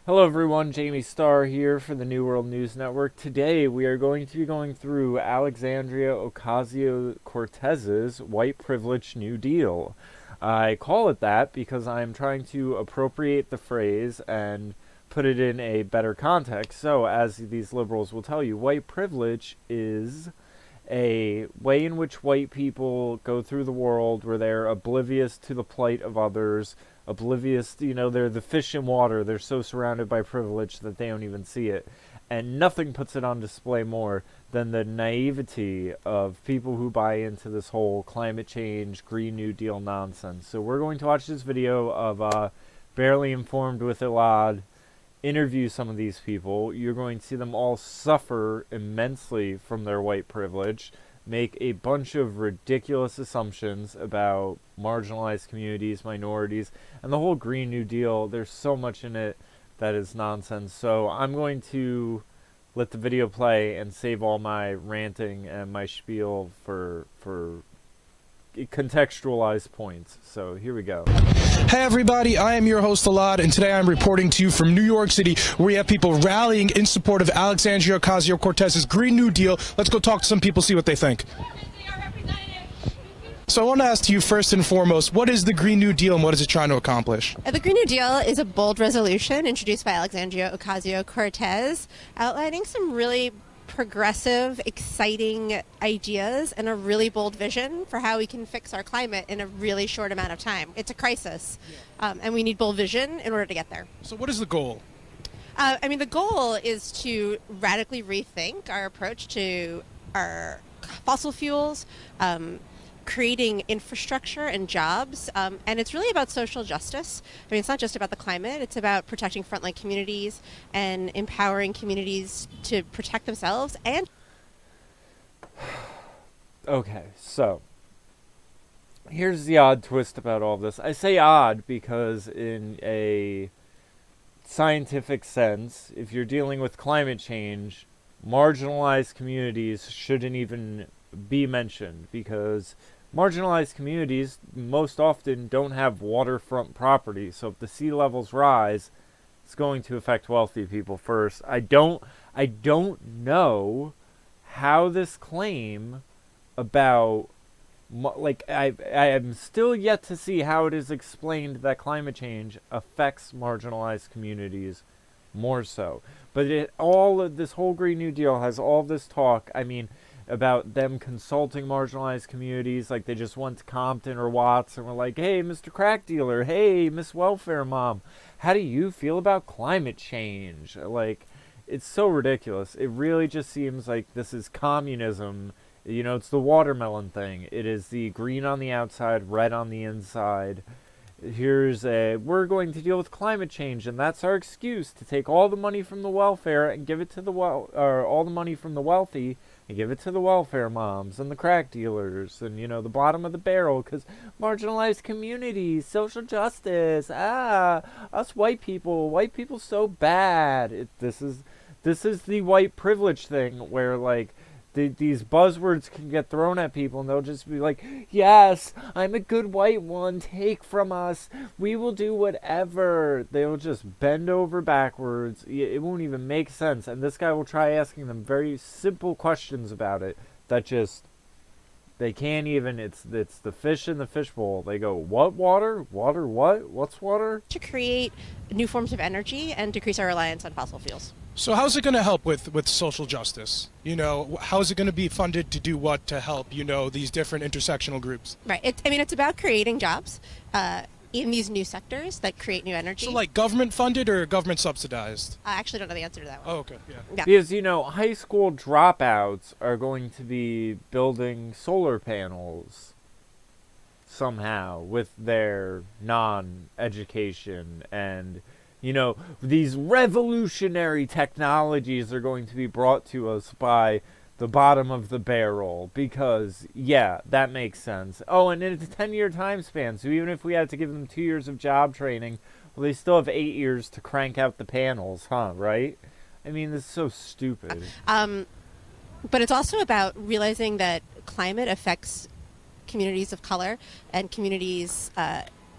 Hello everyone, Jamie Starr here for the New World News Network. Today we are going to be going through Alexandria Ocasio-Cortez's White Privilege New Deal. I call it that because I'm trying to appropriate the phrase and put it in a better context. So, as these liberals will tell you, white privilege is a way in which white people go through the world where they're oblivious to the plight of others, oblivious, they're the fish in water. They're so surrounded by privilege that they don't even see it. And nothing puts it on display more than the naivety of people who buy into this whole climate change, Green New Deal nonsense. So we're going to watch this video of Barely Informed with Elad interview some of these people. You're going to see them all suffer immensely from their white privilege, make a bunch of ridiculous assumptions about marginalized communities, minorities, and the whole Green New Deal. There's so much in it that is nonsense. So I'm going to let the video play and save all my ranting and my spiel for contextualized points. So here we go. Hey everybody, I am your host Elad, and today I'm reporting to you from New York City, where we have people rallying in support of Alexandria Ocasio-Cortez's Green New Deal. Let's go talk to some people, see what they think. So I want to ask you first and foremost, what is the Green New Deal and what is it trying to accomplish? The Green New Deal is a bold resolution introduced by Alexandria Ocasio-Cortez, outlining some really progressive, exciting ideas and a really bold vision for how we can fix our climate in a really short amount of time. It's a crisis, and we need bold vision in order to get there. So what is the goal? The goal is to radically rethink our approach to our fossil fuels, creating infrastructure and jobs, and it's really about social justice. It's not just about the climate, it's about protecting frontline communities and empowering communities to protect themselves. And okay, so here's the odd twist about all this. I say odd because in a scientific sense, if you're dealing with climate change, marginalized communities shouldn't even be mentioned, because marginalized communities most often don't have waterfront property. So if the sea levels rise, it's going to affect wealthy people first. I don't know how this claim about, I am still yet to see how it is explained that climate change affects marginalized communities more so. But this whole Green New Deal has all this talk, about them consulting marginalized communities. Like, they just went to Compton or Watts and were like, hey, Mr. Crack Dealer, hey, Miss Welfare Mom, how do you feel about climate change? Like, it's so ridiculous. It really just seems like this is communism. It's the watermelon thing. It is the green on the outside, red on the inside. We're going to deal with climate change, and that's our excuse to take all the money from the welfare and give it to or all the money from the wealthy and give it to the welfare moms and the crack dealers and, the bottom of the barrel, because marginalized communities, social justice, us white people so bad. This is the white privilege thing where, these buzzwords can get thrown at people and they'll just be like, yes, I'm a good white one, take from us, we will do whatever. They'll just bend over backwards. It won't even make sense. And this guy will try asking them very simple questions about it that just, they can't even, it's the fish in the fishbowl. They go, what water? Water what? What's water? to create new forms of energy and decrease our reliance on fossil fuels. So how's it going to help with social justice? How is it going to be funded to do what to help, these different intersectional groups? Right. It's about creating jobs in these new sectors that create new energy. So like government funded or government subsidized? I actually don't know the answer to that one. Oh, okay, yeah. Because, high school dropouts are going to be building solar panels somehow with their non-education, and these revolutionary technologies are going to be brought to us by the bottom of the barrel, because, yeah, that makes sense. Oh, and it's a 10-year time span, so even if we had to give them 2 years of job training, well, they still have 8 years to crank out the panels, right? This is so stupid. But it's also about realizing that climate affects communities of color and communities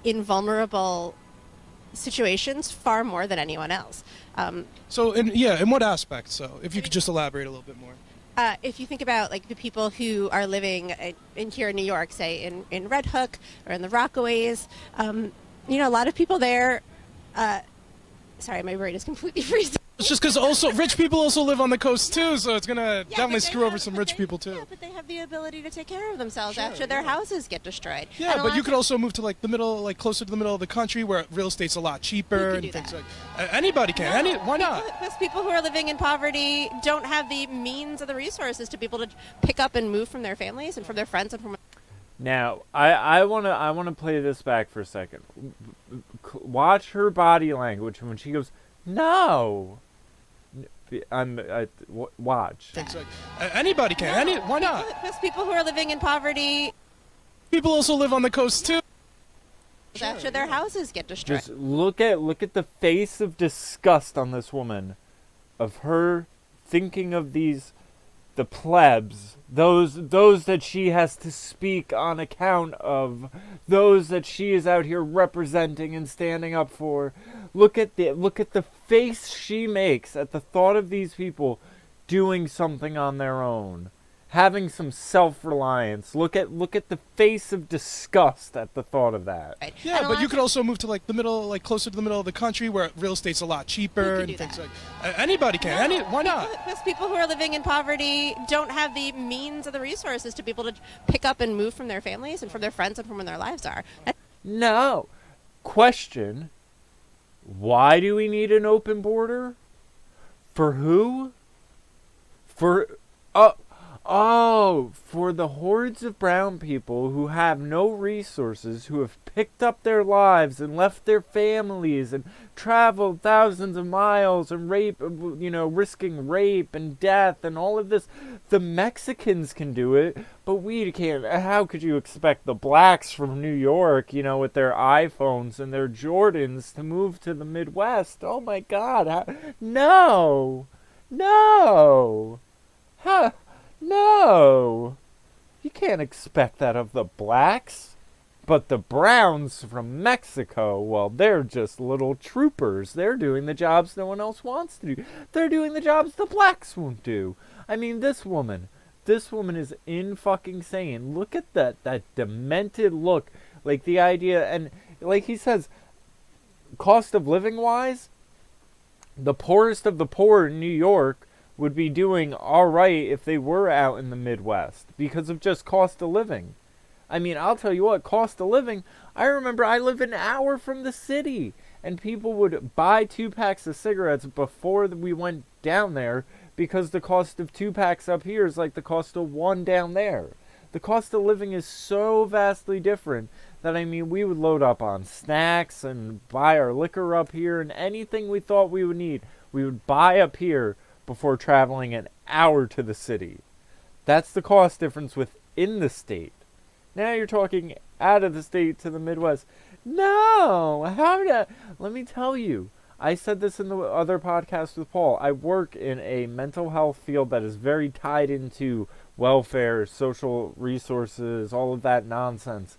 in vulnerable situations far more than anyone else. So, in what aspect? So, if you could just elaborate a little bit more. If you think about like the people who are living in here in New York, say in Red Hook or in the Rockaways, a lot of people there. Sorry, my brain is completely freezing. It's just because also rich people also live on the coast too, so it's gonna definitely screw over some rich people too. Yeah, but they have the ability to take care of themselves Sure, after their houses get destroyed. Yeah, but you could also move to like the middle, like closer to the middle of the country where real estate's a lot cheaper and things like. Anybody can. Why not? Because people who are living in poverty don't have the means or the resources to be able to pick up and move from their families and from their friends and from. Now, I wanna play this back for a second. Watch her body language when she goes, "No." Watch. Things like anybody can. Why not? Because people who are living in poverty. People also live on the coast too. After their houses get destroyed. Just look at the face of disgust on this woman, of her thinking of the plebs, those that she has to speak on account of, those that she is out here representing and standing up for. Look at the face she makes at the thought of these people doing something on their own, having some self-reliance. Look at the face of disgust at the thought of that. Right. Yeah, but you could also move to like the middle, like closer to the middle of the country where real estate's a lot cheaper and things like. Anybody can. Why not? Because people who are living in poverty don't have the means or the resources to be able to pick up and move from their families and from their friends and from where their lives are. No. Question. Why do we need an open border? For who? For for the hordes of brown people who have no resources, who have picked up their lives and left their families and traveled thousands of miles and risking rape and death and all of this. The Mexicans can do it, but we can't. How could you expect the blacks from New York, with their iPhones and their Jordans to move to the Midwest? Oh my God. No. Huh. No, you can't expect that of the blacks. But the browns from Mexico, well, they're just little troopers. They're doing the jobs no one else wants to do. They're doing the jobs the blacks won't do. I mean, this woman is in-fucking-sane. Look at that demented look. Like the idea, and like he says, cost of living-wise, the poorest of the poor in New York would be doing all right if they were out in the Midwest because of just cost of living. I mean, I'll tell you what, cost of living, I remember I lived an hour from the city, and people would buy 2 packs of cigarettes before we went down there because the cost of 2 packs up here is like the cost of 1 down there. The cost of living is so vastly different that, I mean, we would load up on snacks and buy our liquor up here, and anything we thought we would need, we would buy up here before traveling an hour to the city. That's the cost difference within the state. Now you're talking out of the state to the Midwest. No! Let me tell you. I said this in the other podcast with Paul. I work in a mental health field that is very tied into welfare, social resources, all of that nonsense.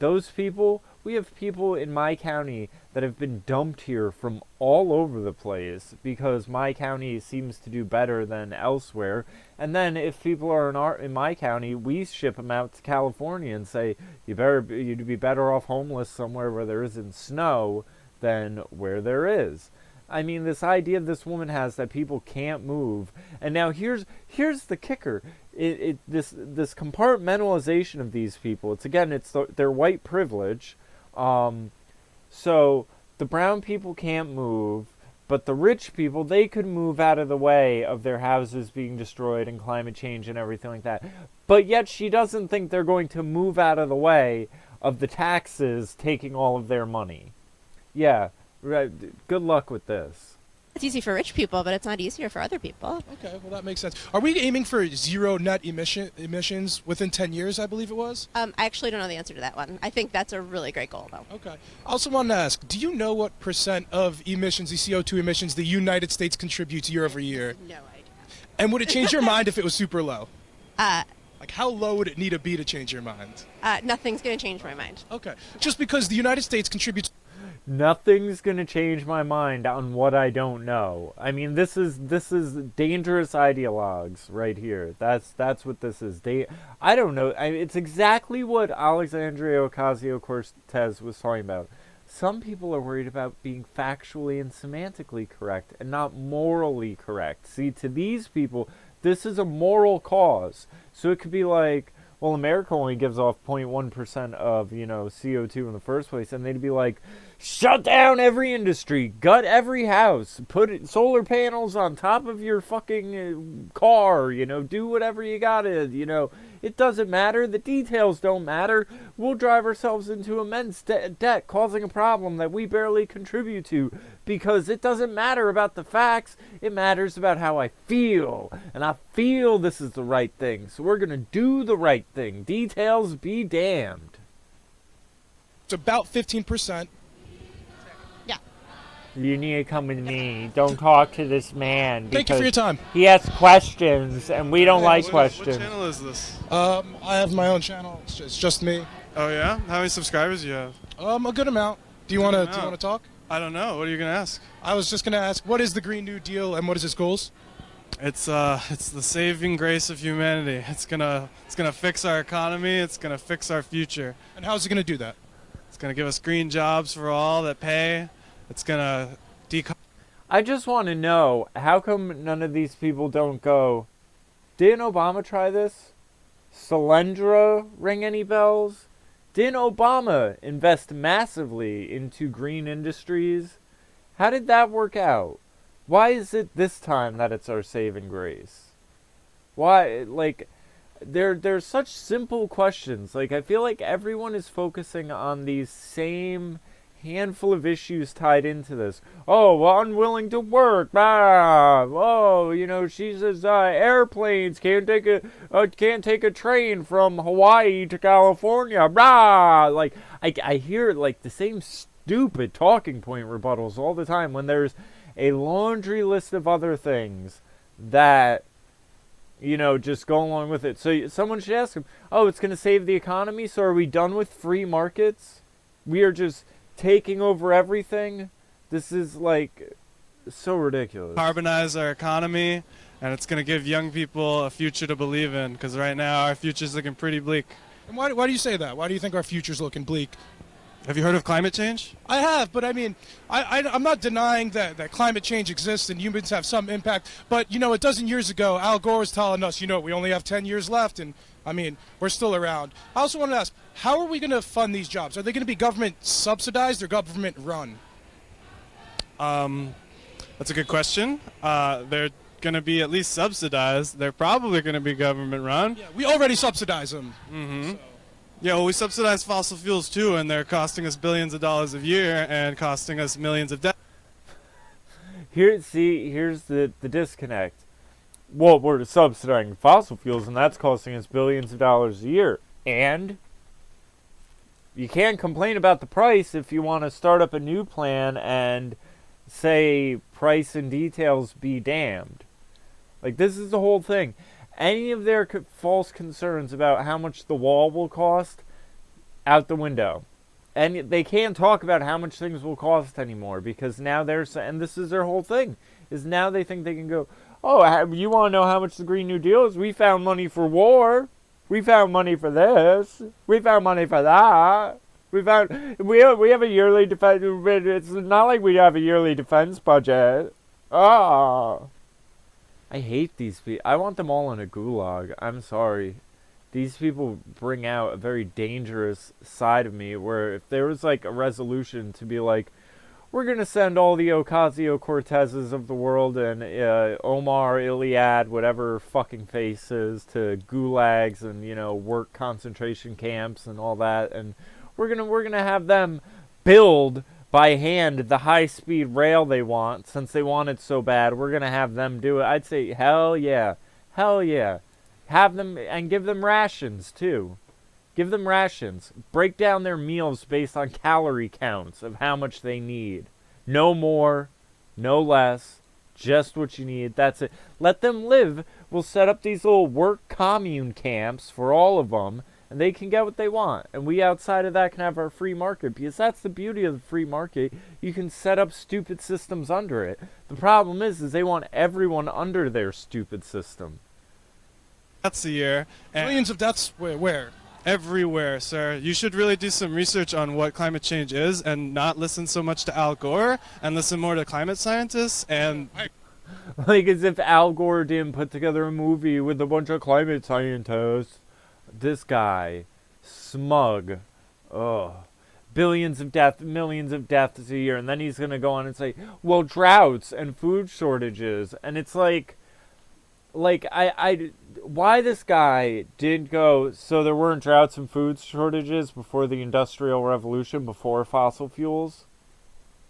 Those people, we have people in my county that have been dumped here from all over the place because my county seems to do better than elsewhere. And then if people are in my county, we ship them out to California and say, you'd be better off homeless somewhere where there isn't snow than where there is. I mean, this idea this woman has that people can't move. And now here's the kicker. This compartmentalization of these people. It's their white privilege. So the brown people can't move, but the rich people, they could move out of the way of their houses being destroyed and climate change and everything like that. But yet she doesn't think they're going to move out of the way of the taxes taking all of their money. Yeah, right. Good luck with this. It's easy for rich people, but it's not easier for other people. Okay, well, that makes sense. Are we aiming for zero net emissions within 10 years, I believe it was? I actually don't know the answer to that one. I think that's a really great goal, though. Okay. I also want to ask, do you know what percent of emissions, the CO2 emissions, the United States contributes year over year? No idea. And would it change your mind if it was super low? Like, how low would it need to be to change your mind? Nothing's going to change my mind. Okay. Just because the United States contributes... Nothing's gonna change my mind on what I don't know. I mean, this is dangerous ideologues right here. That's what this is. I don't know. It's exactly what Alexandria Ocasio-Cortez was talking about. Some people are worried about being factually and semantically correct and not morally correct. See, to these people, this is a moral cause. So it could be like, well, America only gives off 0.1% of, CO2 in the first place, and they'd be like, shut down every industry, gut every house, put solar panels on top of your fucking car, do whatever you gotta, it doesn't matter, the details don't matter, we'll drive ourselves into immense debt, causing a problem that we barely contribute to, because it doesn't matter about the facts, it matters about how I feel, and I feel this is the right thing, so we're gonna do the right thing, details be damned. It's about 15%. You need to come with me. Don't talk to this man. Thank you for your time. He asks questions, and we don't like questions. What channel is this? I have my own channel. It's just me. Oh yeah? How many subscribers do you have? A good amount. Do you want to talk? I don't know. What are you gonna ask? I was just gonna ask, what is the Green New Deal and what is its goals? It's the saving grace of humanity. It's gonna fix our economy. It's gonna fix our future. And how is it gonna do that? It's gonna give us green jobs for all that pay. It's gonna I just want to know, how come none of these people don't go, didn't Obama try this? Solyndra ring any bells? Didn't Obama invest massively into green industries? How did that work out? Why is it this time that it's our saving grace? Why, they're such simple questions. I feel like everyone is focusing on these same handful of issues tied into this. Oh, well, unwilling to work. She says airplanes can't take a train from Hawaii to California. I hear the same stupid talking point rebuttals all the time when there's a laundry list of other things that just go along with it. So someone should ask them, oh, it's going to save the economy, so are we done with free markets? We are just taking over everything? This is so ridiculous. Carbonize our economy, and it's going to give young people a future to believe in, because right now our future's looking pretty bleak. And why do you say that? Why do you think our future's looking bleak? Have you heard of climate change? I have, but I mean, I'm not denying that climate change exists and humans have some impact. But, a dozen years ago, Al Gore was telling us, we only have 10 years left, and, we're still around. I also want to ask, how are we going to fund these jobs? Are they going to be government subsidized or government run? That's a good question. They're going to be at least subsidized. They're probably going to be government run. Yeah, we already subsidize them. Mm-hmm. So. Yeah, well, we subsidize fossil fuels too, and they're costing us billions of dollars a year and costing us millions of debt. Here's the disconnect. Well, we're subsidizing fossil fuels, and that's costing us billions of dollars a year. And you can't complain about the price if you want to start up a new plan and say price and details be damned. This is the whole thing. Any of their false concerns about how much the wall will cost, out the window. And they can't talk about how much things will cost anymore, because now and this is their whole thing, is now they think they can go, oh, you want to know how much the Green New Deal is? We found money for war. We found money for this. We found money for that. We have a yearly defense. It's not like we have a yearly defense budget. I hate these people. I want them all in a gulag. I'm sorry. These people bring out a very dangerous side of me, where if there was a resolution to be we're going to send all the Ocasio-Cortezes of the world and Omar, Iliad, whatever fucking faces, to gulags and, work concentration camps and all that. And we're going to have them build by hand the high-speed rail they want, since they want it so bad. We're going to have them do it. I'd say, hell yeah. Hell yeah. Have them, and give them rations, too. Give them rations. Break down their meals based on calorie counts of how much they need. No more, no less, just what you need. That's it. Let them live. We'll set up these little work commune camps for all of them, and they can get what they want. And we outside of that can have our free market, because that's the beauty of the free market. You can set up stupid systems under it. The problem is they want everyone under their stupid system. That's a year. And Millions of deaths where? everywhere, sir. You should really do some research on what climate change is and not listen so much to Al Gore and listen more to climate scientists. And Like as if Al Gore didn't put together a movie with a bunch of climate scientists. This guy, smug, ugh. Billions of deaths, millions of deaths a year, and then he's gonna go on and say, well, droughts and food shortages, and it's like why this guy didn't go, so there weren't droughts and food shortages before the Industrial Revolution, before fossil fuels?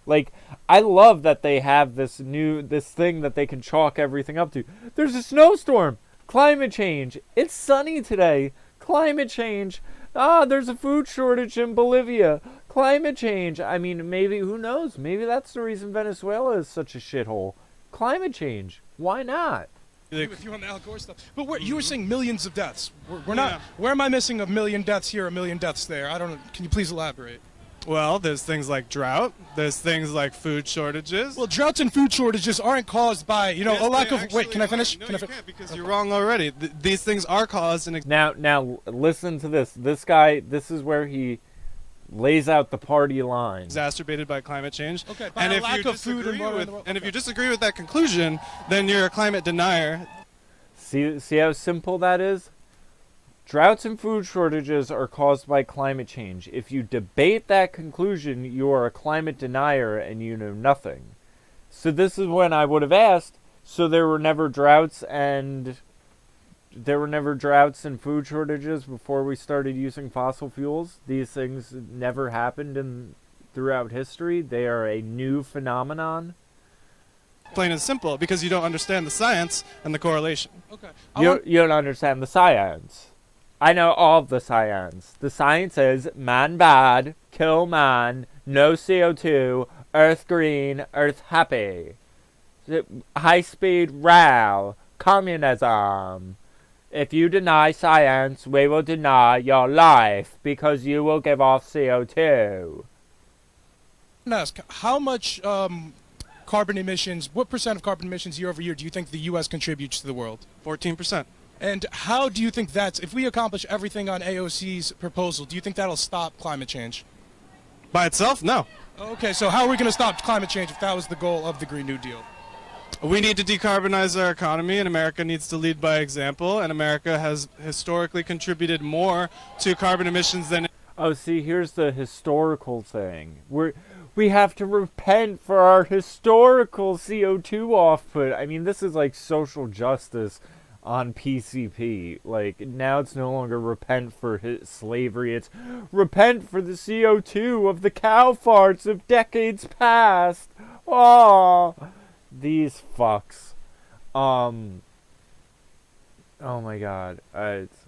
Like, I love that they have this thing that they can chalk everything up to. There's a snowstorm! Climate change! It's sunny today! Climate change! There's a food shortage in Bolivia! Climate change! I mean, maybe, who knows? Maybe that's the reason Venezuela is such a shithole. Climate change! Why not? I agree with you on the Al Gore stuff. But you were saying millions of deaths. We're not. Where am I missing a million deaths here, a million deaths there? I don't know. Can you please elaborate? well, there's things like drought. There's things like food shortages. Well, droughts and food shortages aren't caused by, Yes, a lack they of. Wait, can I finish? No, Can I you fin- can't, because you're wrong already. These things are caused and Now, listen to this. This guy, this is where he lays out the party line. exacerbated by climate change. Okay, by and a if lack you of food and disagree water in with, the world. and if Okay. you disagree with that conclusion, then you're a climate denier. See how simple that is? Droughts and food shortages are caused by climate change. If you debate that conclusion, you are a climate denier and you know nothing. So this is when I would have asked, so there were never droughts and food shortages before we started using fossil fuels? These things never happened throughout history? They are a new phenomenon? Plain and simple, because you don't understand the science and the correlation. Okay. You don't understand the science. I know all of the science. The science is man bad, kill man, no CO2, earth green, earth happy. High speed rail, communism. If you deny science, we will deny your life because you will give off CO2. Ask, how much carbon emissions, what percent of carbon emissions year over year do you think the U.S. contributes to the world? 14%. And how do you think if we accomplish everything on AOC's proposal, do you think that'll stop climate change? By itself, no. Okay, so how are we going to stop climate change if that was the goal of the Green New Deal? We need to decarbonize our economy, and America needs to lead by example, and America has historically contributed more to carbon emissions than... Oh, see, here's the historical thing. We have to repent for our historical CO2 output. I mean, this is like social justice on PCP. Like, now it's no longer repent for slavery. It's repent for the CO2 of the cow farts of decades past. Oh, these fucks. Oh my God.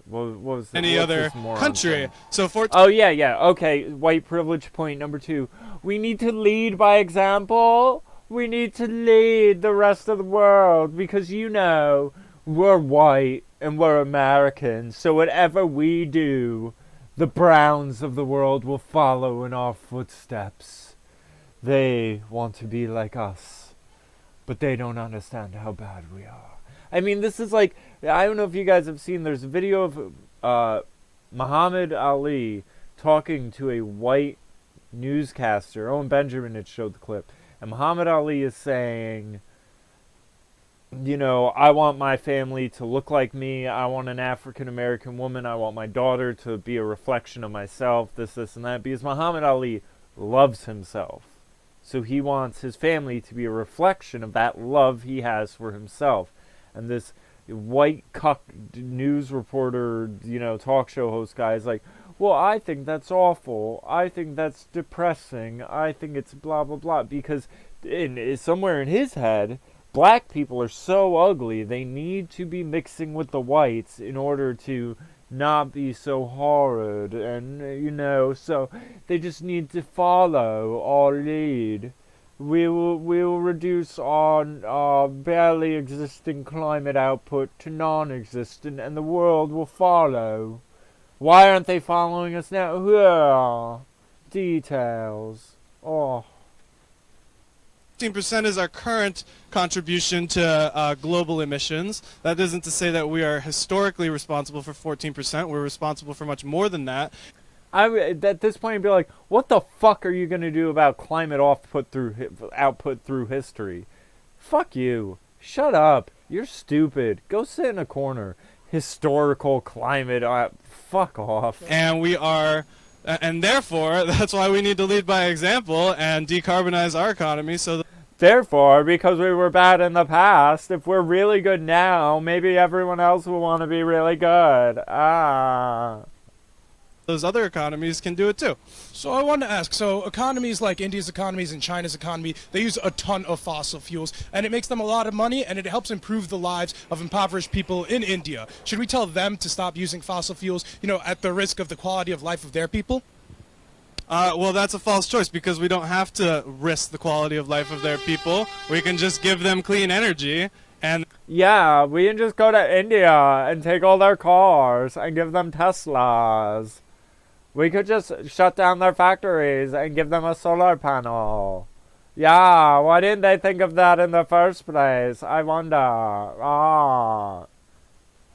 What was the, any what's other this moron country. saying? So Oh, yeah. Okay, white privilege point number 2. We need to lead by example. We need to lead the rest of the world because, we're white and we're Americans. So whatever we do, the browns of the world will follow in our footsteps. They want to be like us, but they don't understand how bad we are. I mean, this is like, I don't know if you guys have seen, there's a video of Muhammad Ali talking to a white newscaster. Owen Benjamin had showed the clip. And Muhammad Ali is saying, I want my family to look like me. I want an African-American woman. I want my daughter to be a reflection of myself, this, and that. Because Muhammad Ali loves himself. So he wants his family to be a reflection of that love he has for himself. And this white cuck news reporter, talk show host guy is like, well, I think that's awful. I think that's depressing. I think it's blah, blah, blah. Because somewhere in his head, black people are so ugly, they need to be mixing with the whites in order to not be so horrid. And, so they just need to follow our lead. We will reduce our barely existing climate output to non-existent, and the world will follow. Why aren't they following us now? Details. Oh. 15% is our current contribution to global emissions. That isn't to say that we are historically responsible for 14%. We're responsible for much more than that. I would, at this point, be like, what the fuck are you going to do about climate output through history? Fuck you. Shut up. You're stupid. Go sit in a corner. Historical climate. Fuck off. And we are, and therefore, that's why we need to lead by example and decarbonize our economy so that Therefore, because we were bad in the past, if we're really good now, maybe everyone else will want to be really good. those other economies can do it too. So I wanted to ask, so economies like India's economies and China's economy, they use a ton of fossil fuels, and it makes them a lot of money, and it helps improve the lives of impoverished people in India. Should we tell them to stop using fossil fuels, at the risk of the quality of life of their people? Well, that's a false choice because we don't have to risk the quality of life of their people. We can just give them clean energy and... Yeah, we can just go to India and take all their cars and give them Teslas. We could just shut down their factories and give them a solar panel. Yeah, why didn't they think of that in the first place? I wonder.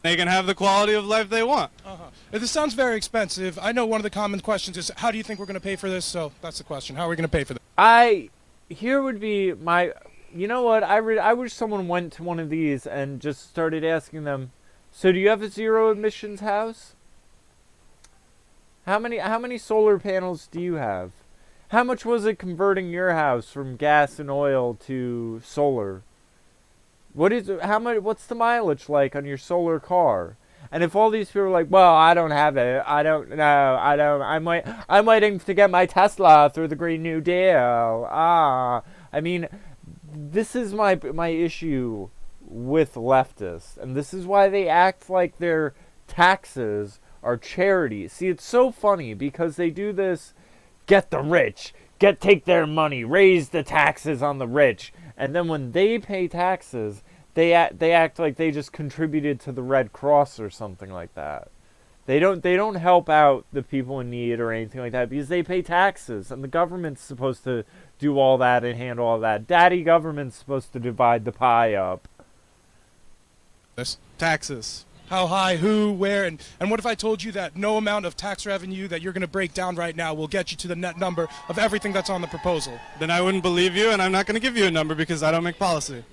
They can have the quality of life they want. This sounds very expensive. I know one of the common questions is, how do you think we're going to pay for this? So that's the question. How are we going to pay for this? Here would be my... You know what? I wish someone went to one of these and just started asking them, so do you have a zero emissions house? How many solar panels do you have? How much was it converting your house from gas and oil to solar? What's the mileage like on your solar car? And if all these people are like, well, I don't have it, I don't know, I'm waiting to get my Tesla through the Green New Deal. I mean, this is my issue with leftists, and this is why they act like their taxes are charity. See, it's so funny because they do this, get the rich, take their money, raise the taxes on the rich, and then when they pay taxes, they act like they just contributed to the Red Cross or something like that. They don't help out the people in need or anything like that because they pay taxes, and the government's supposed to do all that and handle all that. Daddy government's supposed to divide the pie up. Taxes. How high, who, where, and what if I told you that no amount of tax revenue that you're going to break down right now will get you to the net number of everything that's on the proposal? Then I wouldn't believe you, and I'm not going to give you a number because I don't make policy.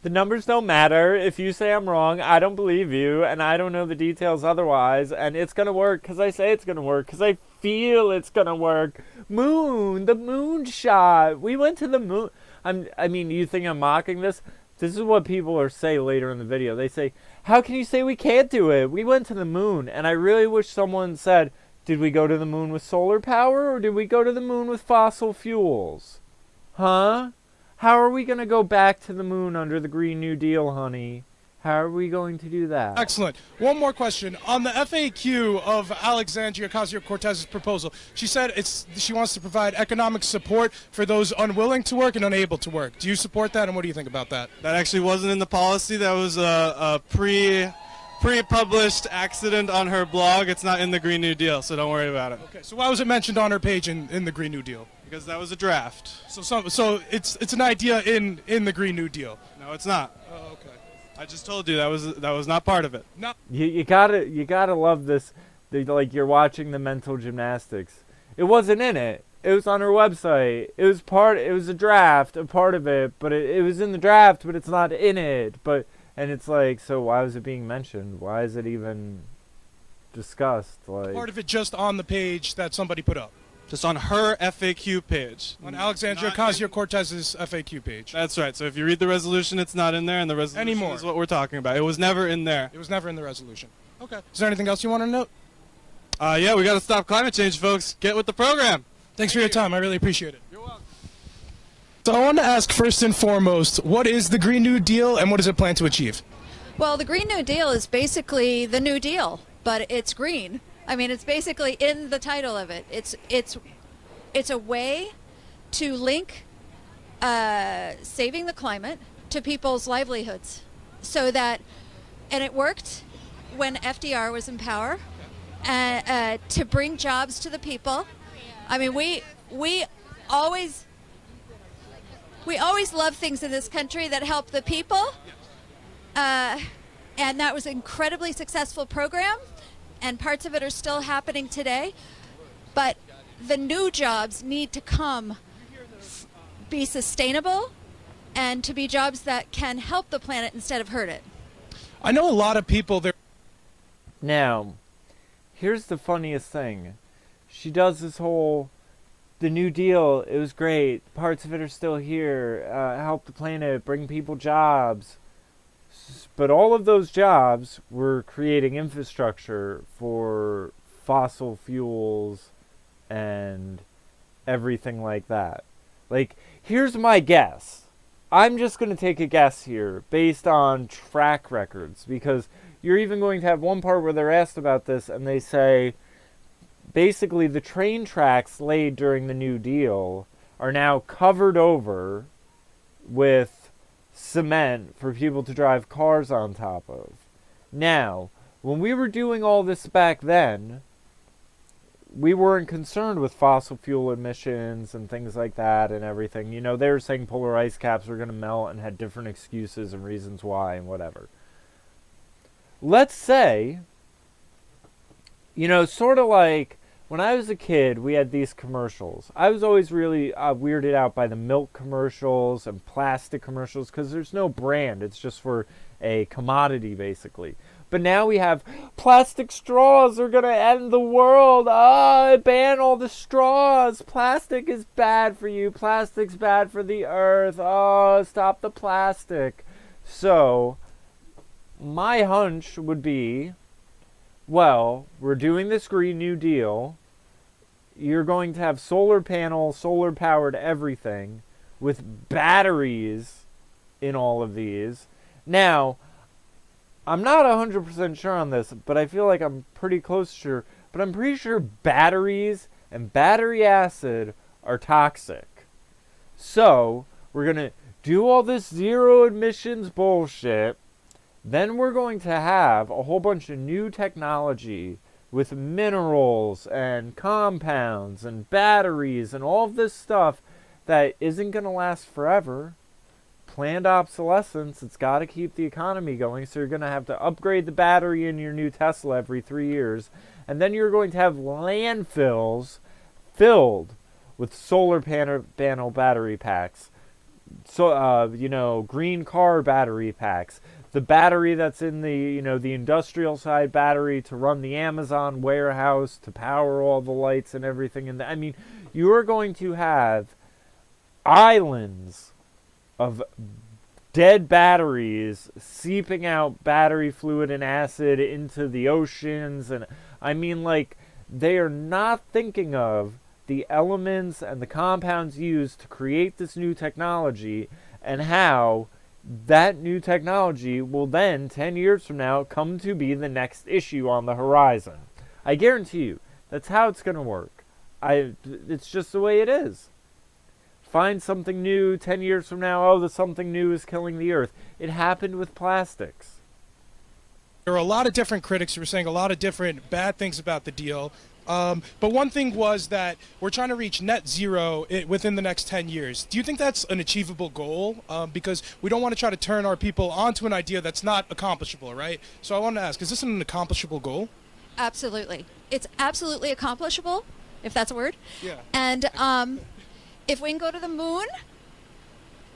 The numbers don't matter. If you say I'm wrong, I don't believe you, and I don't know the details otherwise, and it's going to work because I say it's going to work, because I feel it's going to work. The moon shot. We went to the moon. I mean, you think I'm mocking this? This is what people say later in the video. They say, how can you say we can't do it? We went to the moon, and I really wish someone said, did we go to the moon with solar power, or did we go to the moon with fossil fuels? Huh? How are we going to go back to the moon under the Green New Deal, honey? How are we going to do that? Excellent. One more question. On the FAQ of Alexandria Ocasio-Cortez's proposal, she said she wants to provide economic support for those unwilling to work and unable to work. Do you support that, and what do you think about that? That actually wasn't in the policy. That was a pre-published accident on her blog. It's not in the Green New Deal, so don't worry about it. Okay, so why was it mentioned on her page in the Green New Deal? Because that was a draft. So it's an idea in the Green New Deal. No, it's not. Oh, okay. I just told you that was not part of it. No. You gotta love this. Like you're watching the mental gymnastics. It wasn't in it. It was on her website. It was a draft, a part of it, but it was in the draft, but it's not in it. And it's like, so why was it being mentioned? Why is it even discussed? Like Part of it just on the page that somebody put up. Just on her FAQ page. On Alexandria Ocasio-Cortez's FAQ page. That's right. So if you read the resolution, it's not in there, and the resolution is what we're talking about. It was never in there. It was never in the resolution. Okay. Is there anything else you want to note? Yeah, we got to stop climate change, folks. Get with the program. Thanks for your time. I really appreciate it. You're welcome. So I want to ask first and foremost, what is the Green New Deal and what does it plan to achieve? Well, the Green New Deal is basically the New Deal, but it's green. I mean, it's basically in the title of it. It's a way to link saving the climate to people's livelihoods, so that, and it worked when FDR was in power, to bring jobs to the people. I mean, we always love things in this country that help the people, and that was an incredibly successful program, and parts of it are still happening today. But the new jobs need to be sustainable and to be jobs that can help the planet instead of hurt it. I know a lot of people there. Now, here's the funniest thing. She does this whole, the New Deal, it was great, parts of it are still here, help the planet, bring people jobs. But all of those jobs were creating infrastructure for fossil fuels and everything like that. Like, here's my guess. I'm just going to take a guess here based on track records, because you're even going to have one part where they're asked about this and they say, basically the train tracks laid during the New Deal are now covered over with cement for people to drive cars on top of. Now, when we were doing all this back then, we weren't concerned with fossil fuel emissions and things like that and everything. You know, they were saying polar ice caps were going to melt and had different excuses and reasons why and whatever. Let's say, you know, sort of like when I was a kid, we had these commercials. I was always really weirded out by the milk commercials and plastic commercials because there's no brand. It's just for a commodity, basically. But now we have plastic straws are going to end the world. Ban all the straws. Plastic is bad for you. Plastic's bad for the earth. Stop the plastic. So, my hunch would be, well, we're doing this Green New Deal. You're going to have solar panels, solar-powered everything with batteries in all of these. Now, I'm not 100% sure on this, but I feel like I'm pretty close sure. But I'm pretty sure batteries and battery acid are toxic. So, we're going to do all this zero emissions bullshit. Then we're going to have a whole bunch of new technology with minerals and compounds and batteries and all of this stuff that isn't going to last forever. Planned obsolescence, it's got to keep the economy going, so you're going to have to upgrade the battery in your new Tesla every 3 years, and then you're going to have landfills filled with solar panel battery packs, so green car battery packs, the battery that's in the the industrial side battery to run the Amazon warehouse to power all the lights and everything, and I mean, you are going to have islands of dead batteries seeping out battery fluid and acid into the oceans. And I mean, like, they are not thinking of the elements and the compounds used to create this new technology and how that new technology will then 10 years from now come to be the next issue on the horizon. I guarantee you that's how it's going to work. It's just the way it is. Find something new 10 years from now, the something new is killing the earth. It happened with plastics. There are a lot of different critics who were saying a lot of different bad things about the deal. But one thing was that we're trying to reach net zero within the next 10 years. Do you think that's an achievable goal? Because we don't want to try to turn our people onto an idea that's not accomplishable, right? So I want to ask, is this an accomplishable goal? Absolutely. It's absolutely accomplishable, if that's a word. Yeah. And if we can go to the moon,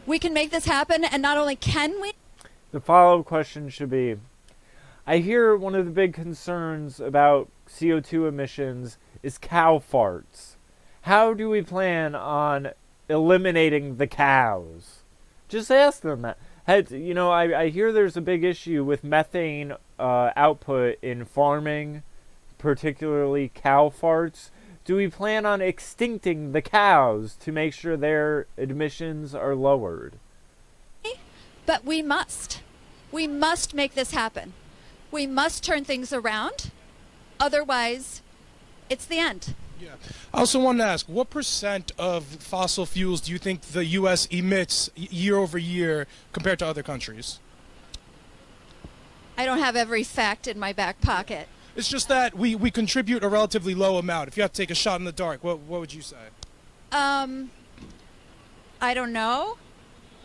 we can make this happen. And not only can we... The follow-up question should be, I hear one of the big concerns about CO2 emissions is cow farts. How do we plan on eliminating the cows? Just ask them that. I hear there's a big issue with methane output in farming, particularly cow farts. Do we plan on extincting the cows to make sure their emissions are lowered? But we must. We must make this happen. We must turn things around. Otherwise, it's the end. Yeah. I also want to ask, what % of fossil fuels do you think the U.S. emits year over year compared to other countries? I don't have every fact in my back pocket. It's just that we contribute a relatively low amount. If you have to take a shot in the dark, what would you say? I don't know.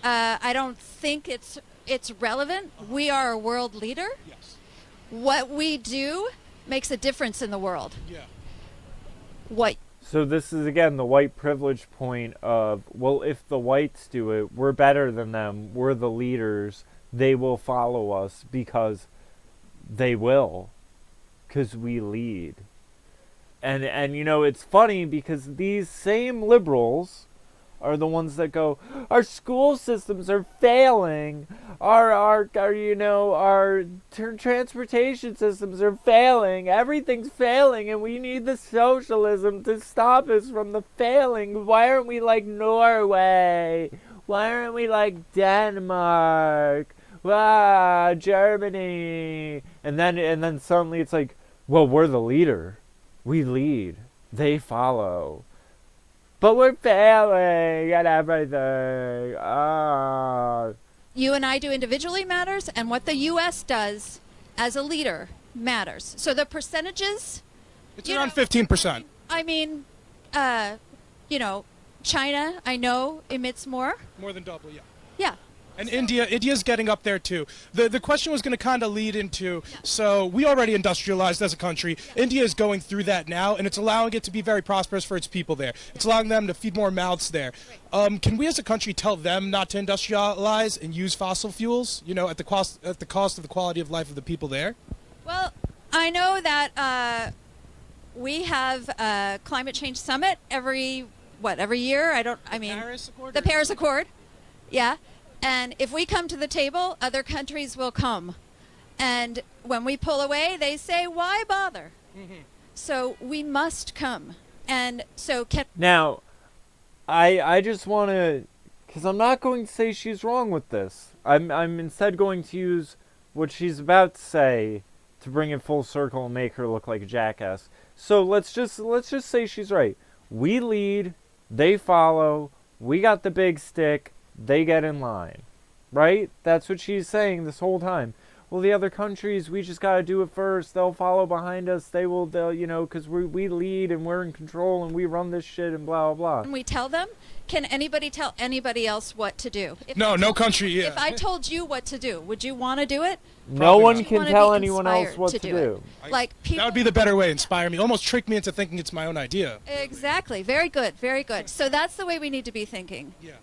I don't think it's relevant. We are a world leader. Yes. What we do makes a difference in the world. Yeah. What So this is, again, the white privilege point of, well, if the whites do it, we're better than them. We're the leaders. They will follow us because they will. Because we lead. And you know, it's funny because these same liberals are the ones that go, our school systems are failing, our transportation systems are failing, everything's failing, and we need the socialism to stop us from the failing. Why aren't we like Norway? Why aren't we like Denmark? Germany. And then suddenly it's like, well, we're the leader. We lead. They follow. But we're failing at everything. you and I do individually matters, and what the U.S. does as a leader matters. So the percentages... It's around 15%. I mean, China, I know, emits more. More than double, yeah. Yeah. And India's getting up there too. The question was going to kind of lead into, so we already industrialized as a country. India is going through that now, and it's allowing it to be very prosperous for its people there. It's allowing them to feed more mouths there. Can we as a country tell them not to industrialize and use fossil fuels, at the cost of the quality of life of the people there? Well, I know that we have a climate change summit every year? The Paris Accord. Yeah. And if we come to the table, other countries will come. And when we pull away, they say, why bother? Mm-hmm. So we must come. And so... Now, I just want to... Because I'm not going to say she's wrong with this. I'm instead going to use what she's about to say to bring it full circle and make her look like a jackass. So let's just say she's right. We lead, they follow, we got the big stick, they get in line, right? That's what she's saying this whole time. Well, the other countries, we just got to do it first. They'll follow behind us. They'll because we lead and we're in control and we run this shit and blah, blah, blah. And we tell them? Can anybody tell anybody else what to do? No country, yeah. If I told you what to do, would you want to do it? No one can tell anyone else what to do. That would be the better way, inspire me. Almost trick me into thinking it's my own idea. Exactly. Very good. Very good. So that's the way we need to be thinking. Yeah.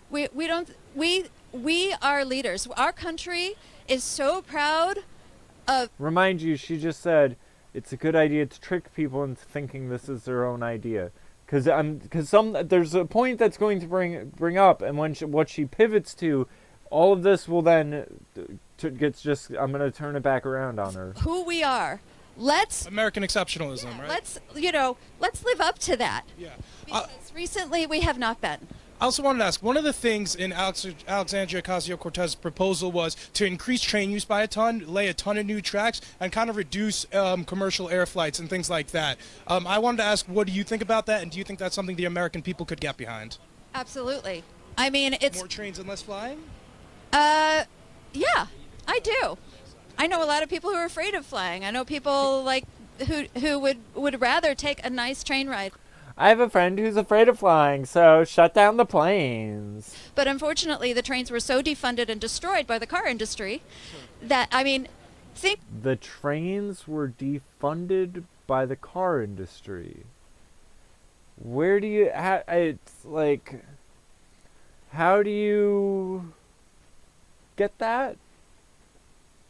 We are leaders. Our country is so proud of... Remind you, she just said it's a good idea to trick people into thinking this is their own idea. Because there's a point that's going to bring up, and what she pivots to, all of this will then I'm going to turn it back around on her. Who we are. American exceptionalism, right? Let's live up to that. Yeah. Because recently we have not been. I also wanted to ask, one of the things in Alexandria Ocasio-Cortez's proposal was to increase train use by a ton, lay a ton of new tracks, and kind of reduce commercial air flights and things like that. I wanted to ask, what do you think about that, and do you think that's something the American people could get behind? Absolutely. I mean, it's... More trains and less flying? Yeah, I do. I know a lot of people who are afraid of flying. I know people who would rather take a nice train ride. I have a friend who's afraid of flying, so shut down the planes. But unfortunately, the trains were so defunded and destroyed by the car industry that, the trains were defunded by the car industry. Where do you... how do you get that?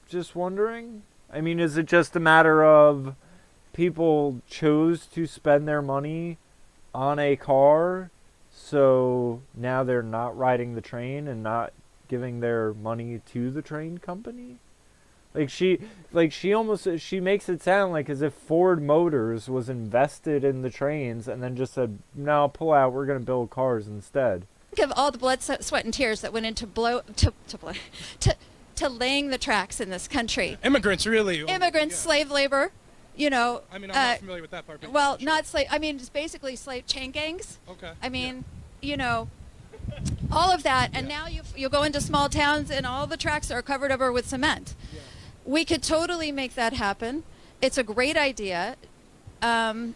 Just wondering. I mean, is it just a matter of people chose to spend their money on a car, so now they're not riding the train and not giving their money to the train company? She makes it sound like as if Ford Motors was invested in the trains and then just said, no, pull out, we're going to build cars instead. Think of all the blood, sweat, and tears that went into to laying the tracks in this country. Immigrants, really. Immigrants, yeah. Slave labor. I'm not familiar with that part. Well, sure. Not slave. I mean, it's basically slave chain gangs. Okay. All of that, and now you'll go into small towns, and all the tracks are covered over with cement. Yeah. We could totally make that happen, It's a great idea. Now,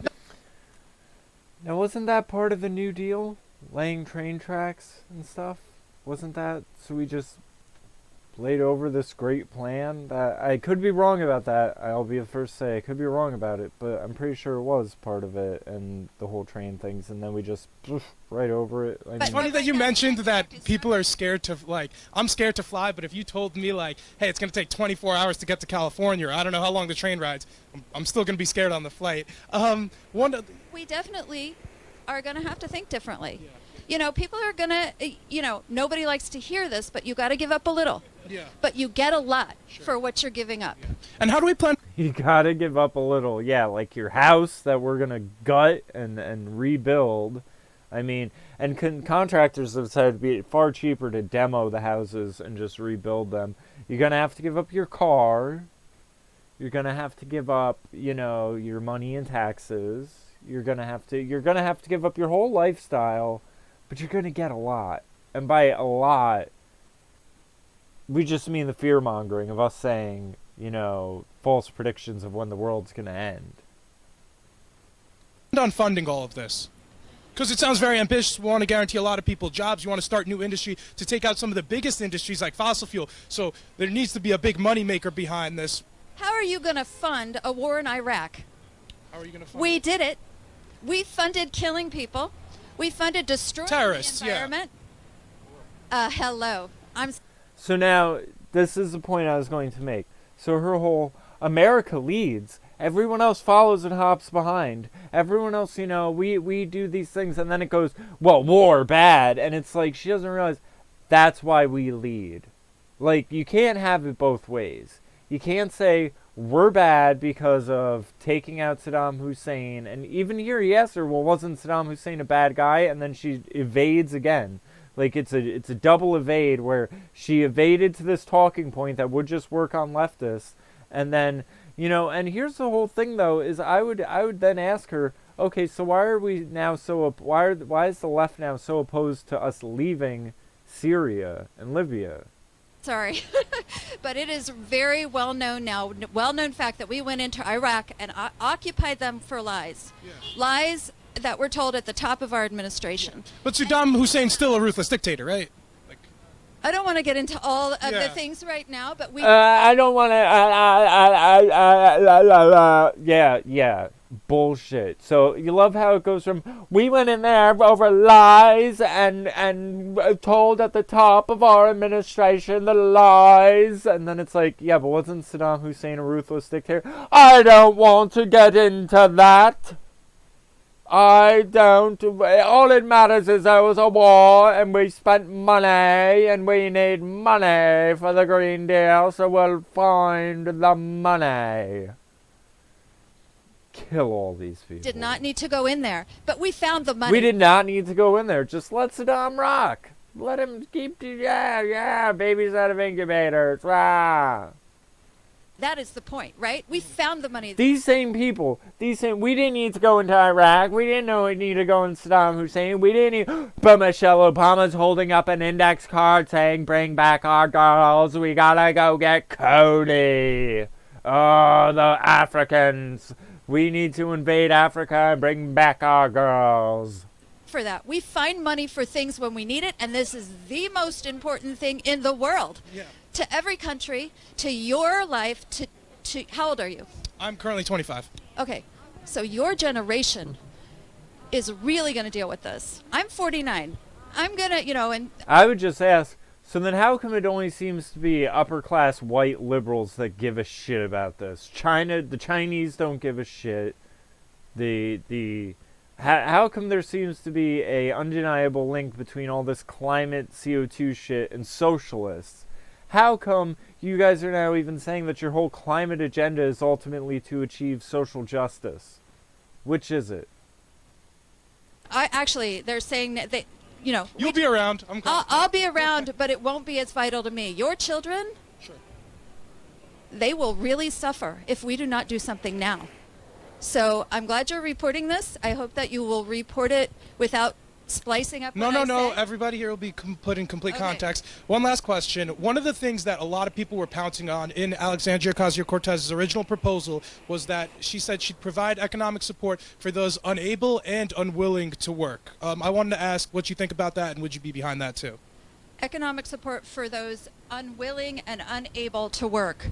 wasn't that part of the New Deal? Laying train tracks and stuff? Wasn't that? So we just laid over this great plan? That I could be wrong about that. I'll be the first to say I could be wrong about it, but I'm pretty sure it was part of it and the whole train things, and then we just right over it. I It's mean, funny that you mentioned that people are scared to, like, I'm scared to fly, but if you told me, like, hey, it's going to take 24 hours to get to California, or I don't know how long the train rides, I'm still going to be scared on the flight. We definitely are going to have to think differently. You know, people are going to, nobody likes to hear this, but you got to give up a little. Yeah. But you get a lot for what you're giving up. And how do we plan? you gotta give up a little. Yeah, like your house that we're gonna gut and rebuild. I mean, and contractors have said it'd be far cheaper to demo the houses and just rebuild them. You're gonna have to give up your car. You're gonna have to give up, your money and taxes. You're gonna have to give up your whole lifestyle, but you're gonna get a lot. And by a lot, we just mean the fear-mongering of us saying, false predictions of when the world's going to end. On funding all of this? Because it sounds very ambitious. We want to guarantee a lot of people jobs. You want to start new industry to take out some of the biggest industries like fossil fuel. So there needs to be a big moneymaker behind this. How are you going to fund a war in Iraq? How are you going to fund We it? did it. We funded killing people. We funded destroying Terrorists, the yeah. environment. Hello. So now, this is the point I was going to make. So her whole America leads, everyone else follows and hops behind. Everyone else, we do these things, and then it goes, well, war, bad. And it's like, she doesn't realize that's why we lead. Like, you can't have it both ways. You can't say, we're bad because of taking out Saddam Hussein. And even here, he asks her, well, wasn't Saddam Hussein a bad guy? And then she evades again. Like, it's a double evade where she evaded to this talking point that would just work on leftists. And then, and here's the whole thing, though, is I would then ask her, okay, so why are we now why is the left now so opposed to us leaving Syria and Libya? Sorry. But it is very well known now, well-known fact that we went into Iraq and occupied them for lies. Yeah. Lies that were told at the top of our administration. But Saddam Hussein's still a ruthless dictator, right? I don't want to get into all of the Yeah. things right now, but we... I don't want to... Yeah. Bullshit. So you love how it goes from, we went in there over lies and told at the top of our administration the lies. And then it's like, yeah, but wasn't Saddam Hussein a ruthless dictator? I don't want to get into that. I don't. All it matters is there was a war and we spent money and we need money for the Green Deal, so we'll find the money. Kill all these people. did not need to go in there, but we found the money. We did not need to go in there. Just let Saddam rock. Let him keep. Yeah. Babies out of incubators. Rah. That is the point, right? We found the money. These same people, we didn't need to go into Iraq. We didn't know we needed to go into Saddam Hussein. We didn't need, but Michelle Obama's holding up an index card saying, bring back our girls. We gotta go get Cody. Oh, the Africans. We need to invade Africa and bring back our girls. For that. We find money for things when we need it, and this is the most important thing in the world. Yeah. To every country, to your life, to how old are you? I'm currently 25. Okay, so your generation is really going to deal with this. I'm 49. I'm going to, and I would just ask, so then how come it only seems to be upper-class white liberals that give a shit about this? The Chinese don't give a shit. How come there seems to be a undeniable link between all this climate CO2 shit and socialists? How come you guys are now even saying that your whole climate agenda is ultimately to achieve social justice? Which is it? they're saying that they, You'll be around. I'll be around, but it won't be as vital to me. Your children, Sure. they will really suffer if we do not do something now. So I'm glad you're reporting this. I hope that you will report it without splicing up No, what no, I no. say? Everybody here will be put in complete Okay. context. One last question. One of the things that a lot of people were pouncing on in Alexandria Ocasio-Cortez's original proposal was that she said she'd provide economic support for those unable and unwilling to work. I wanted to ask what you think about that, and would you be behind that too? Economic support for those unwilling and unable to work.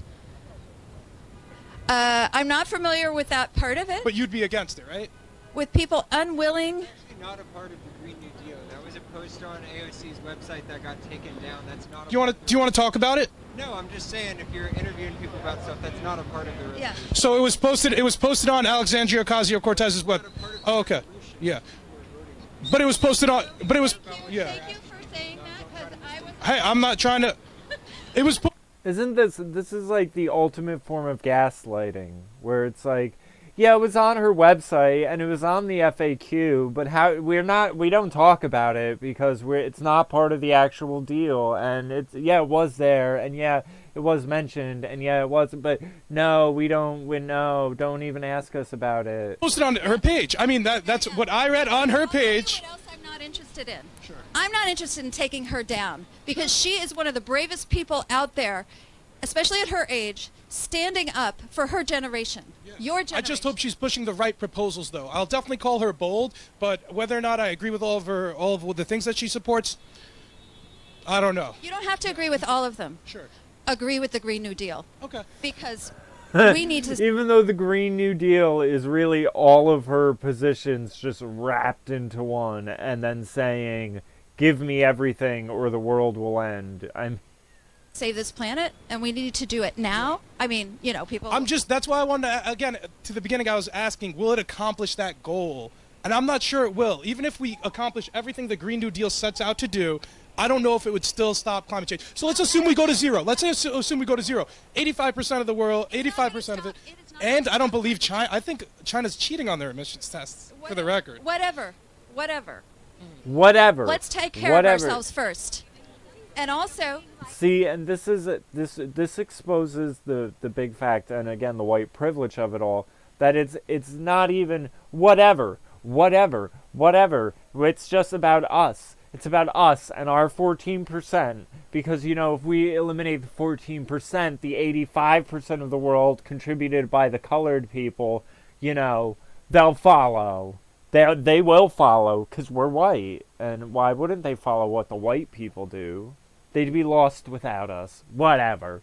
I'm not familiar with that part of it. But you'd be against it, right? With people unwilling. Actually not a part of the Green New Deal. That was a post on AOC's website that got taken down. That's not. Do you want to talk about it? No, I'm just saying if you're interviewing people about stuff, that's not a part of the resolution. Yeah. So it was posted. It was posted on Alexandria Ocasio-Cortez's web. Not a part of the Oh, okay. resolution. Yeah. But it was posted on. But it was. Yeah. Thank you for saying that, because I was. Hey, I'm not trying to. It was. Isn't this is like the ultimate form of gaslighting, where it's like, yeah, it was on her website and it was on the FAQ, but we don't talk about it because it's not part of the actual deal, and it was there, and yeah, it was mentioned, and yeah, it wasn't, but no, don't even ask us about it. Posted on her page. I mean, that's what I read on her page. What else I'm not interested in? Sure. I'm not interested in taking her down, because she is one of the bravest people out there, especially at her age, standing up for her generation. Your generation. I just hope she's pushing the right proposals, though. I'll definitely call her bold, but whether or not I agree with all of the things that she supports, I don't know. You don't have to agree with all of them. Sure. Agree with the Green New Deal, Okay. because we need to. Even though the Green New Deal is really all of her positions just wrapped into one, and then saying, give me everything or the world will end. Save this planet, and we need to do it now. I mean, people. That's why I wanted to, again, to the beginning I was asking, will it accomplish that goal? And I'm not sure it will. Even if we accomplish everything the Green New Deal sets out to do, I don't know if it would still stop climate change. So let's assume we go to zero. Let's assume we go to zero. 85% of the world, 85% of it. And I don't believe China. I think China's cheating on their emissions tests, for the record. Whatever. Whatever. Let's take care of ourselves first. And also, see, and this exposes the big fact, and again the white privilege of it all, that it's not even whatever. It's just about us. It's about us and our 14%, because if we eliminate the 14%, the 85% of the world contributed by the colored people, they'll follow. They will follow because we're white, and why wouldn't they follow what the white people do? They'd be lost without us. Whatever.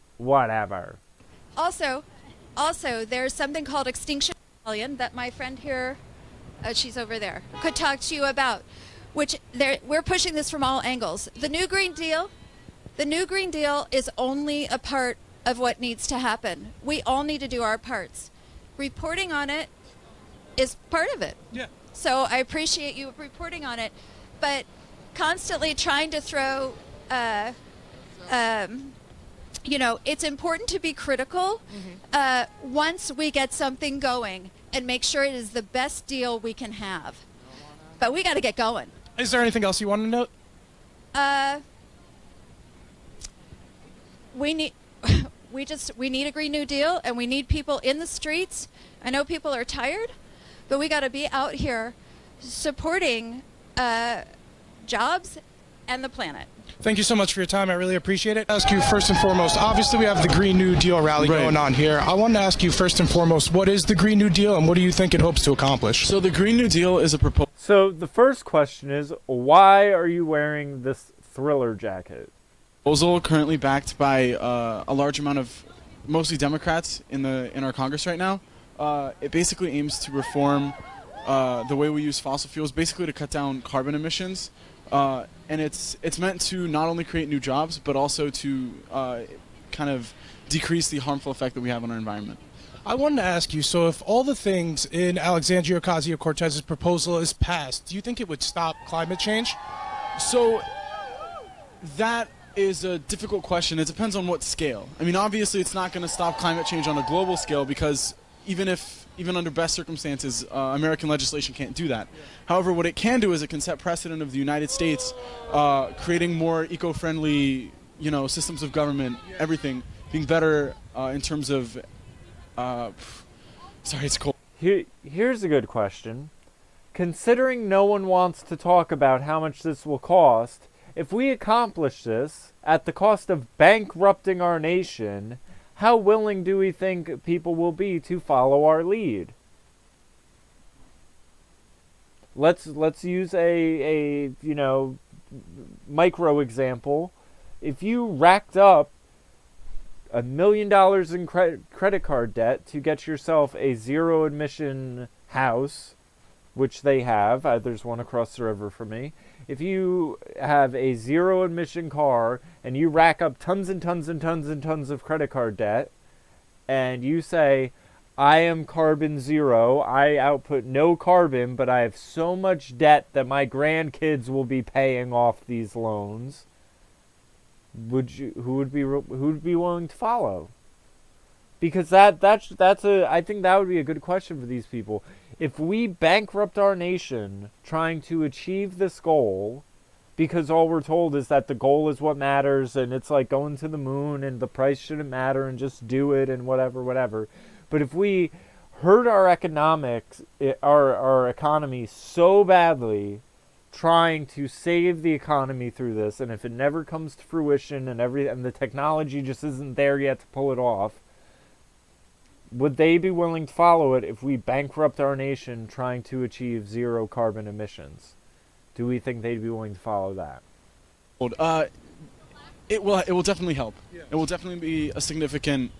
Also, there's something called Extinction Rebellion that my friend here, she's over there, could talk to you about, which we're pushing this from all angles. The New Green Deal is only a part of what needs to happen. We all need to do our parts. Reporting on it is part of it. Yeah. So I appreciate you reporting on it, but constantly trying to throw, it's important to be critical once we get something going and make sure it is the best deal we can have. But we got to get going. Is there anything else you want to note? We need a Green New Deal, and we need people in the streets. I know people are tired, but we got to be out here supporting jobs and the planet. Thank you so much for your time. I really appreciate it. Ask you first and foremost, obviously we have the Green New Deal rally going on here. I wanted to ask you first and foremost, what is the Green New Deal and what do you think it hopes to accomplish? So the Green New Deal is a proposal. So the first question is, why are you wearing this Thriller jacket? Proposal currently backed by a large amount of mostly Democrats in our Congress right now. It basically aims to reform the way we use fossil fuels, basically to cut down carbon emissions. And it's meant to not only create new jobs, but also to kind of decrease the harmful effect that we have on our environment. I wanted to ask you, so if all the things in Alexandria Ocasio-Cortez's proposal is passed, do you think it would stop climate change? So that is a difficult question. It depends on what scale. I mean, obviously it's not going to stop climate change on a global scale, because even under best circumstances, American legislation can't do that. However, what it can do is it can set precedent of the United States creating more eco-friendly, systems of government, everything being better in terms of. Sorry, it's cold. Here's a good question. considering no one wants to talk about how much this will cost, if we accomplish this at the cost of bankrupting our nation, how willing do we think people will be to follow our lead? Let's use a micro example. If you racked up $1 million in credit card debt to get yourself a zero emission house, which they have, there's one across the river from me. If you have a zero emission car and you rack up tons and tons and tons and tons of credit card debt, and you say, I am carbon zero, I output no carbon, but I have so much debt that my grandkids will be paying off these loans, who would be willing to follow? Because I think that would be a good question for these people. If we bankrupt our nation trying to achieve this goal, because all we're told is that the goal is what matters, and it's like going to the moon, and the price shouldn't matter, and just do it, and whatever. But if we hurt our economy so badly, trying to save the economy through this, and if it never comes to fruition, and the technology just isn't there yet to pull it off, would they be willing to follow it if we bankrupt our nation trying to achieve zero carbon emissions? Do we think they'd be willing to follow that? It will definitely help. Yeah. It will definitely be a significant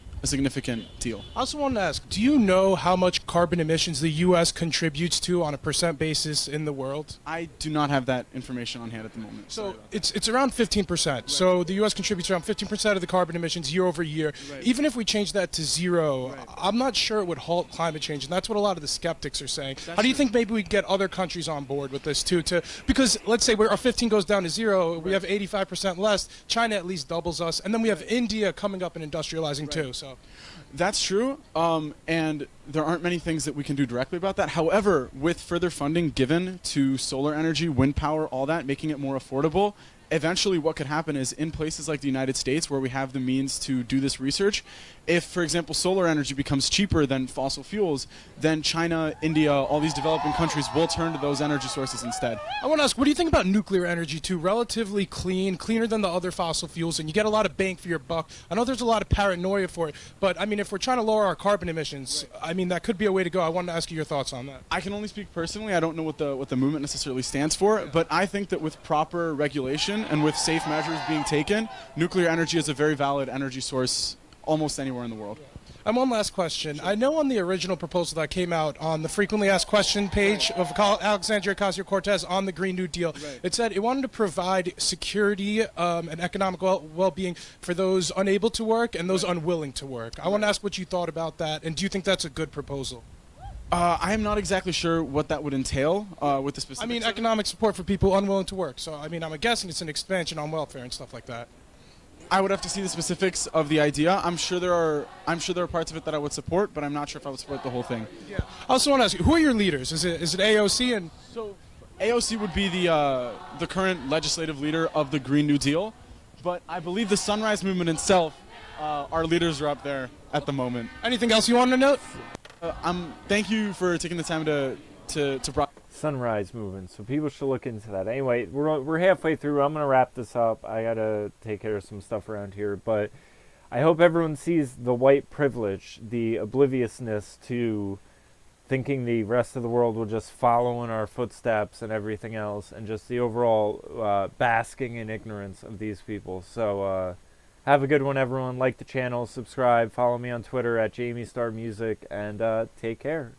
deal. I also wanted to ask, do you know how much carbon emissions the U.S. contributes to on a percent basis in the world? I do not have that information on hand at the moment. So it's around 15%. Right. So the U.S. contributes around 15% of the carbon emissions year over year. Right. Even if we change that to zero, right, I'm not sure it would halt climate change, and that's what a lot of the skeptics are saying. How do you think maybe we get other countries on board with this too? Because let's say our 15 goes down to zero, we have 85% less. China at least doubles us, and then we have India coming up and industrializing too. So. That's true, and there aren't many things that we can do directly about that. However, with further funding given to solar energy, wind power, all that, making it more affordable, eventually what could happen is in places like the United States where we have the means to do this research, if, for example, solar energy becomes cheaper than fossil fuels, then China, India, all these developing countries will turn to those energy sources instead. I want to ask, what do you think about nuclear energy too? Relatively clean, cleaner than the other fossil fuels, and you get a lot of bang for your buck. I know there's a lot of paranoia for it, but I mean, if we're trying to lower our carbon emissions, right, I mean, that could be a way to go. I wanted to ask you your thoughts on that. I can only speak personally. I don't know what the movement necessarily stands for, yeah, but I think that with proper regulation and with safe measures being taken, nuclear energy is a very valid energy source almost anywhere in the world. And one last question. Sure. I know on the original proposal that came out on the frequently asked question page of Alexandria Ocasio-Cortez on the Green New Deal, right, it said it wanted to provide security and economic well-being for those unable to work and those unwilling to work. I want to ask what you thought about that, and do you think that's a good proposal? I am not exactly sure what that would entail with the specifics. I mean, economic support for people unwilling to work. So, I mean, I'm guessing it's an expansion on welfare and stuff like that. I would have to see the specifics of the idea. I'm sure there are parts of it that I would support, but I'm not sure if I would support the whole thing. Yeah. I also want to ask you, who are your leaders? Is it AOC and? So, AOC would be the current legislative leader of the Green New Deal, but I believe the Sunrise Movement itself, our leaders are up there at the moment. Anything else you want to note? Thank you for taking the time to Sunrise Movement, so people should look into that. Anyway, we're halfway through. I'm going to wrap this up. I got to take care of some stuff around here, but I hope everyone sees the white privilege, the obliviousness to thinking the rest of the world will just follow in our footsteps and everything else, and just the overall basking in ignorance of these people. So have a good one, everyone. Like the channel, subscribe, follow me on Twitter at JamieStarMusic, and take care.